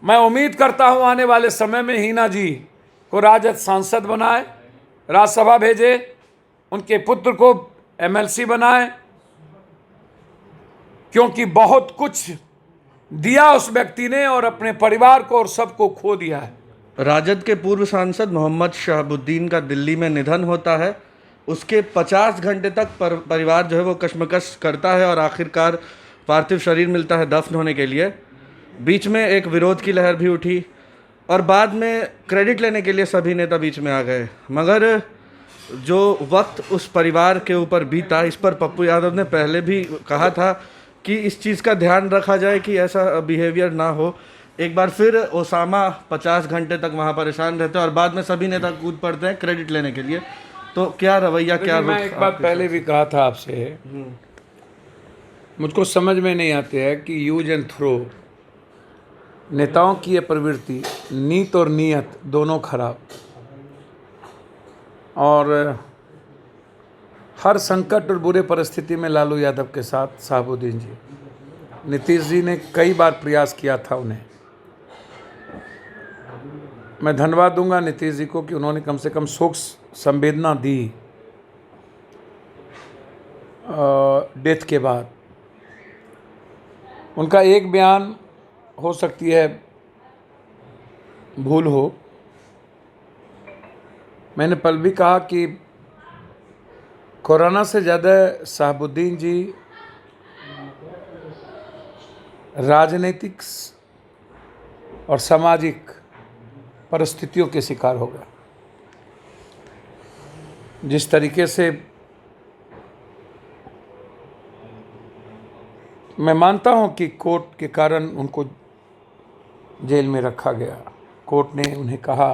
मैं उम्मीद करता हूं आने वाले समय में हिना जी को राजद सांसद बनाए, राज्यसभा भेजे, उनके पुत्र को एमएलसी बनाए, क्योंकि बहुत कुछ दिया उस व्यक्ति ने और अपने परिवार को और सबको खो दिया है। राजद के पूर्व सांसद मोहम्मद शहाबुद्दीन का दिल्ली में निधन होता है। उसके 50 घंटे तक परिवार जो है वो कश्मकश करता है और आखिरकार पार्थिव शरीर मिलता है दफन होने के लिए। बीच में एक विरोध की लहर भी उठी और बाद में क्रेडिट लेने के लिए सभी नेता बीच में आ गए, मगर जो वक्त उस परिवार के ऊपर बीता, इस पर पप्पू यादव ने पहले भी कहा था कि इस चीज़ का ध्यान रखा जाए कि ऐसा बिहेवियर ना हो। एक बार फिर ओसामा 50 घंटे तक वहाँ परेशान रहते हैं और बाद में सभी नेता कूद पड़ते हैं क्रेडिट लेने के लिए। तो क्या रवैया, क्या मैं एक बात पहले भी कहा था आपसे, मुझको समझ में नहीं आते है कि यूज एंड थ्रो, नेताओं की ये प्रवृत्ति, नीत और नीयत दोनों खराब। और हर संकट और बुरे परिस्थिति में लालू यादव के साथ शहाबुद्दीन जी, नीतीश जी ने कई बार प्रयास किया था उन्हें। मैं धन्यवाद दूंगा नीतीश जी को कि उन्होंने कम से कम शोक संवेदना दी डेथ के बाद। उनका एक बयान हो सकती है भूल हो, मैंने पल भी कहा कि कोरोना से ज़्यादा शहाबुद्दीन जी राजनीतिक और सामाजिक परिस्थितियों के शिकार हो गए। जिस तरीके से मैं मानता हूं कि कोर्ट के कारण उनको जेल में रखा गया, कोर्ट ने उन्हें कहा,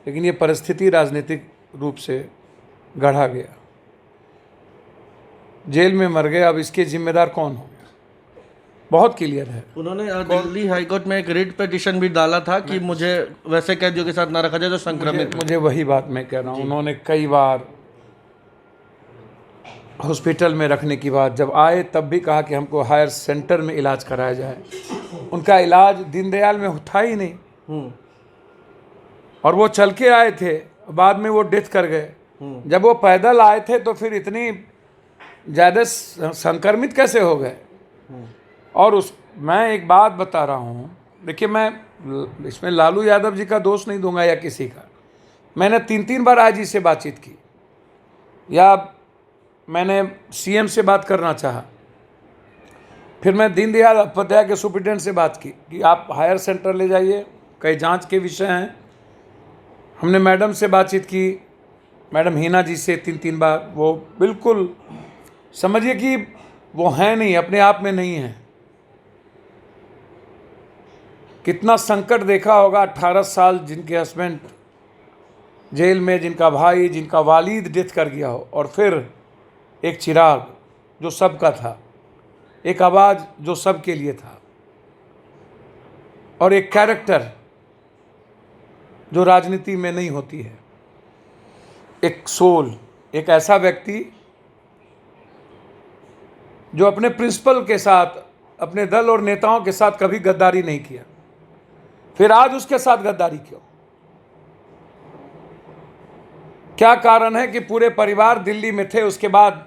लेकिन ये परिस्थिति राजनीतिक रूप से गढ़ा गया, जेल में मर गए। अब इसके जिम्मेदार कौन हो? बहुत क्लियर है। उन्होंने दिल्ली हाईकोर्ट में एक रिट पिटीशन भी डाला था कि मुझे वैसे कैदियों के साथ ना रखा जाए जो संक्रमित। मुझे वही बात मैं कह रहा हूँ, उन्होंने कई बार हॉस्पिटल में रखने की बात जब आए तब भी कहा कि हमको हायर सेंटर में इलाज कराया जाए। उनका इलाज दीनदयाल में था ही नहीं, और वो चल के आए थे, बाद में वो डेथ कर गए। जब वो पैदल आए थे तो फिर इतनी ज़्यादा संक्रमित कैसे हो गए? और मैं एक बात बता रहा हूँ, देखिए मैं इसमें लालू यादव जी का दोष नहीं दूंगा या किसी का। मैंने 3 बार आईजी से बातचीत की, या मैंने सीएम से बात करना चाहा, फिर मैं दीनदयाल उपाध्याय के सुप्रिटेंडेंट से बात की कि आप हायर सेंटर ले जाइए, कई जांच के विषय हैं। हमने मैडम से बातचीत की, मैडम हिना जी से 3 बार। वो बिल्कुल समझिए कि वो हैं नहीं, अपने आप में नहीं है। कितना संकट देखा होगा, 18 साल जिनके हस्बैंड जेल में, जिनका भाई, जिनका वालिद डेथ कर गया हो, और फिर एक चिराग जो सबका था, एक आवाज़ जो सबके लिए था, और एक कैरेक्टर जो राजनीति में नहीं होती है, एक सोल, एक ऐसा व्यक्ति जो अपने प्रिंसिपल के साथ, अपने दल और नेताओं के साथ कभी गद्दारी नहीं किया, फिर आज उसके साथ गद्दारी क्यों? क्या कारण है कि पूरे परिवार दिल्ली में थे, उसके बाद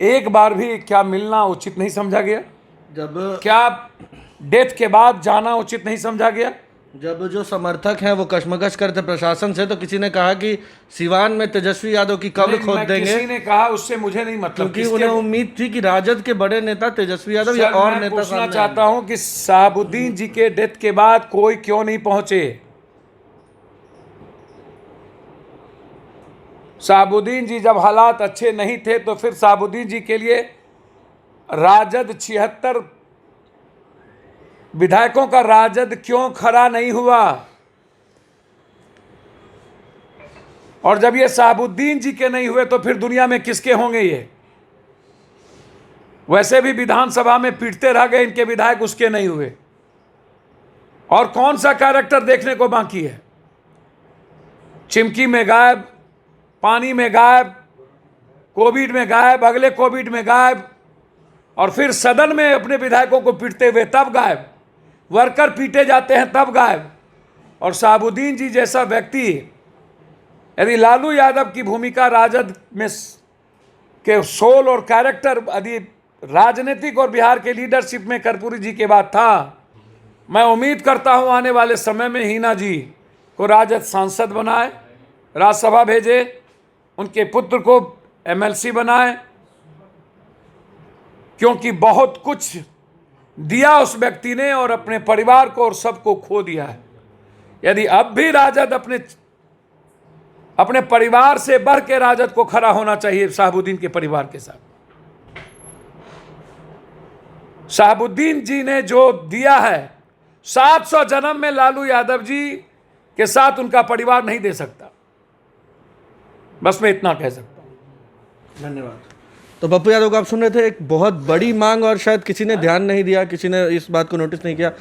एक बार भी क्या मिलना उचित नहीं समझा गया? क्या डेथ के बाद जाना उचित नहीं समझा गया? जब जो समर्थक हैं वो कश्मकश करते प्रशासन से, तो किसी ने कहा कि सिवान में तेजस्वी यादव की कब्र खोद देंगे। किसी ने कहा, उससे मुझे नहीं मतलब, क्योंकि उन्हें उम्मीद थी कि राजद के बड़े नेता तेजस्वी यादव या और नेता पूछना चाहता हूं कि शहाबुद्दीन जी के डेथ के बाद कोई क्यों नहीं पहुंचे? शहाबुद्दीन जी जब हालात अच्छे नहीं थे तो फिर शहाबुद्दीन जी के लिए राजद 76 विधायकों का राजद क्यों खड़ा नहीं हुआ? और जब ये शहाबुद्दीन जी के नहीं हुए तो फिर दुनिया में किसके होंगे? ये वैसे भी विधानसभा में पीटते रह गए इनके विधायक, उसके नहीं हुए। और कौन सा कैरेक्टर देखने को बाकी है? चिमकी में गायब, पानी में गायब, कोविड में गायब, अगले कोविड में गायब, और फिर सदन में अपने विधायकों को पीटते हुए तब गायब। वर्कर पीटे जाते हैं तब गायब। और शहाबुद्दीन जी जैसा व्यक्ति, यदि लालू यादव की भूमिका राजद में के सोल और कैरेक्टर यदि राजनीतिक और बिहार के लीडरशिप में कर्पूरी जी के बाद था, मैं उम्मीद करता हूं आने वाले समय में हिना जी को राजद सांसद बनाए, राज्यसभा भेजे, उनके पुत्र को एमएलसी बनाए, क्योंकि बहुत कुछ दिया उस व्यक्ति ने और अपने परिवार को और सबको खो दिया है। यदि अब भी राजद अपने परिवार से बढ़ के राजद को खड़ा होना चाहिए शहाबुद्दीन के परिवार के साथ। शहाबुद्दीन जी ने जो दिया है 700 जन्म में लालू यादव जी के साथ उनका परिवार नहीं दे सकता। बस मैं इतना कह सकता हूं। धन्यवाद। तो पप्पू यादव को आप सुन रहे थे, एक बहुत बड़ी मांग, और शायद किसी ने ध्यान नहीं दिया, किसी ने इस बात को नोटिस नहीं किया।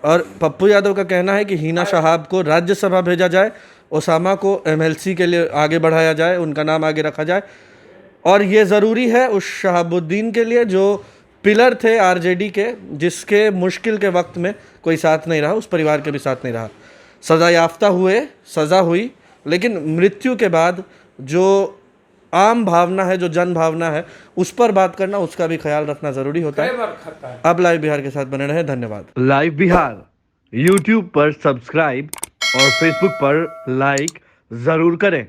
और पप्पू यादव का कहना है कि हिना शहाब को राज्यसभा भेजा जाए, ओसामा को एमएलसी के लिए आगे बढ़ाया जाए, उनका नाम आगे रखा जाए। और ये ज़रूरी है उस शहाबुद्दीन के लिए जो पिलर थे आरजेडी के, जिसके मुश्किल के वक्त में कोई साथ नहीं रहा, उस परिवार के भी साथ नहीं रहा। सज़ा याफ्ता हुए, सज़ा हुई, लेकिन मृत्यु के बाद जो आम भावना है, जो जन भावना है, उस पर बात करना, उसका भी ख्याल रखना ज़रूरी होता है। अब लाइव बिहार के साथ बने रहें। धन्यवाद। लाइव बिहार यूट्यूब पर सब्सक्राइब और फेसबुक पर लाइक ज़रूर करें।